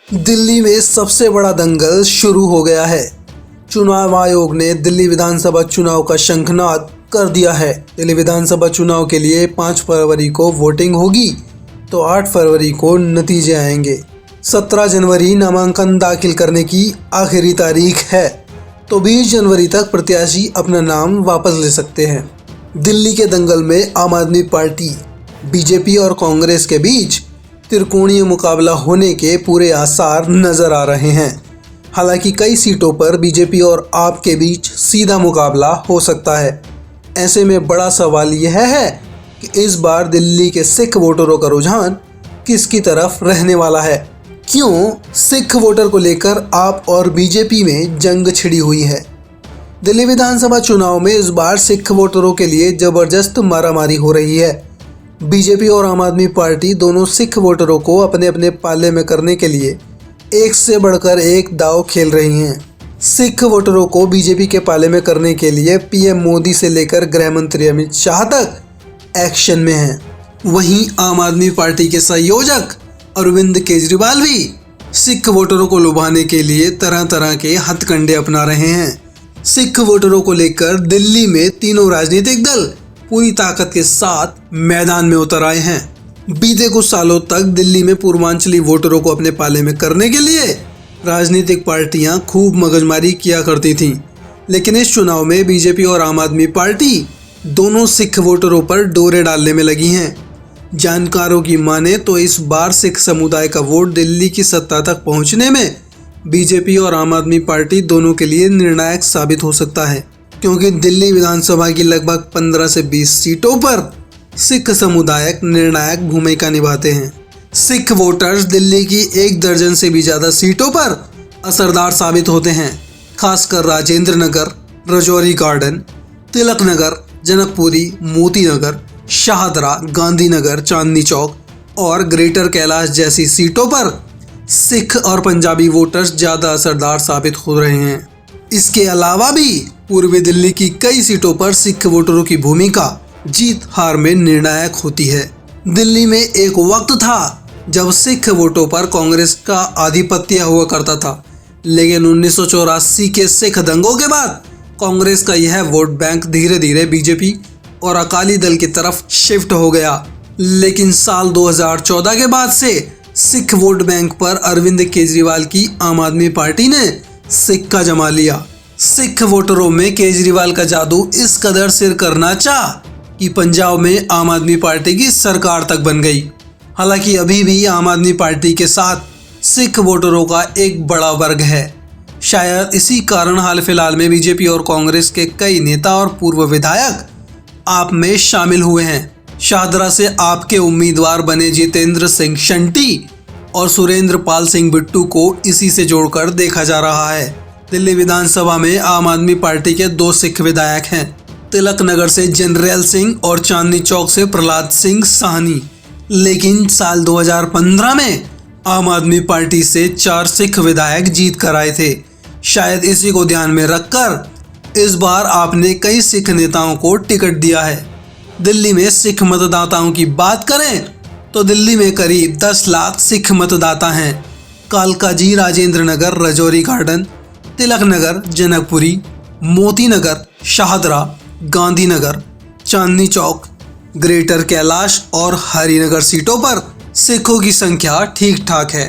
दिल्ली में सबसे बड़ा दंगल शुरू हो गया है। चुनाव आयोग ने दिल्ली विधानसभा चुनाव का शंखनाद कर दिया है। दिल्ली विधानसभा चुनाव के लिए 5 फरवरी को वोटिंग होगी तो 8 फरवरी को नतीजे आएंगे। 17 जनवरी नामांकन दाखिल करने की आखिरी तारीख है तो 20 जनवरी तक प्रत्याशी अपना नाम वापस ले सकते हैं। दिल्ली के दंगल में आम आदमी पार्टी, बीजेपी और कांग्रेस के बीच त्रिकोणीय मुकाबला होने के पूरे आसार नजर आ रहे हैं। हालांकि कई सीटों पर बीजेपी और आप के बीच सीधा मुकाबला हो सकता है। ऐसे में बड़ा सवाल यह है कि इस बार दिल्ली के सिख वोटरों का रुझान किसकी तरफ रहने वाला है। क्यों सिख वोटर को लेकर आप और बीजेपी में जंग छिड़ी हुई है। दिल्ली विधानसभा चुनाव में इस बार सिख वोटरों के लिए जबरदस्त मारामारी हो रही है। बीजेपी और आम आदमी पार्टी दोनों सिख वोटरों को अपने अपने पाले में करने के लिए एक से बढ़कर एक दांव खेल रही हैं। सिख वोटरों को बीजेपी के पाले में करने के लिए पीएम मोदी से लेकर गृह मंत्री अमित शाह तक एक्शन में हैं। वहीं आम आदमी पार्टी के संयोजक अरविंद केजरीवाल भी सिख वोटरों को लुभाने के लिए तरह तरह के हथकंडे अपना रहे हैं। सिख वोटरों को लेकर दिल्ली में तीनों राजनीतिक दल पूरी ताकत के साथ मैदान में उतर आए हैं। बीते कुछ सालों तक दिल्ली में पूर्वांचली वोटरों को अपने पाले में करने के लिए राजनीतिक पार्टियां खूब मगजमारी किया करती थीं, लेकिन इस चुनाव में बीजेपी और आम आदमी पार्टी दोनों सिख वोटरों पर डोरे डालने में लगी हैं। जानकारों की माने तो इस बार सिख समुदाय का वोट दिल्ली की सत्ता तक पहुंचने में बीजेपी और आम आदमी पार्टी दोनों के लिए निर्णायक साबित हो सकता है, क्योंकि दिल्ली विधानसभा की लगभग 15 से 20 सीटों पर सिख समुदाय निर्णायक भूमिका निभाते हैं। सिख वोटर्स दिल्ली की 1 दर्जन से भी ज़्यादा सीटों पर असरदार साबित होते हैं, खासकर राजेंद्र नगर, रजौरी गार्डन, तिलक नगर, जनकपुरी, मोती नगर, शाहदरा, गांधीनगर, चांदनी चौक और ग्रेटर कैलाश जैसी सीटों पर सिख और पंजाबी वोटर्स ज़्यादा असरदार साबित हो रहे हैं। इसके अलावा भी पूर्वी दिल्ली की कई सीटों पर सिख वोटरों की भूमिका जीत हार में निर्णायक होती है। दिल्ली में एक वक्त था जब सिख वोटों पर कांग्रेस का आधिपत्य हुआ करता था, लेकिन 1984 के सिख दंगों के बाद कांग्रेस का यह वोट बैंक धीरे धीरे बीजेपी और अकाली दल की तरफ शिफ्ट हो गया। लेकिन साल 2014 के बाद से सिख वोट बैंक पर अरविंद केजरीवाल की आम आदमी पार्टी ने सिक्का जमा लिया। सिख वोटरों में केजरीवाल का जादू इस कदर सिर करना चाह कि पंजाब में आम आदमी पार्टी की सरकार तक बन गई। हालांकि अभी भी आम आदमी पार्टी के साथ सिख वोटरों का एक बड़ा वर्ग है। शायद इसी कारण हाल फिलहाल में बीजेपी और कांग्रेस के कई नेता और पूर्व विधायक आप में शामिल हुए हैं। शाहदरा से आपके उम्मीदवार बने जितेंद्र सिंह शंटी और सुरेंद्र पाल सिंह बिट्टू को इसी से जोड़कर देखा जा रहा है। दिल्ली विधानसभा में आम आदमी पार्टी के 2 सिख विधायक हैं, तिलक नगर से जनरैल सिंह और चांदनी चौक से प्रहलाद सिंह साहनी। लेकिन साल 2015 में आम आदमी पार्टी से 4 सिख विधायक जीत कर आए थे। शायद इसी को ध्यान में रखकर इस बार आपने कई सिख नेताओं को टिकट दिया है। दिल्ली में सिख मतदाताओं की बात करें तो दिल्ली में करीब 10 लाख सिख मतदाता हैं। कालकाजी, राजेंद्र नगर, रजौरी गार्डन, तिलक नगर, जनकपुरी, मोती नगर, शाहदरा, गांधीनगर, चांदनी चौक, ग्रेटर कैलाश और हरिनगर सीटों पर सिखों की संख्या ठीक ठाक है।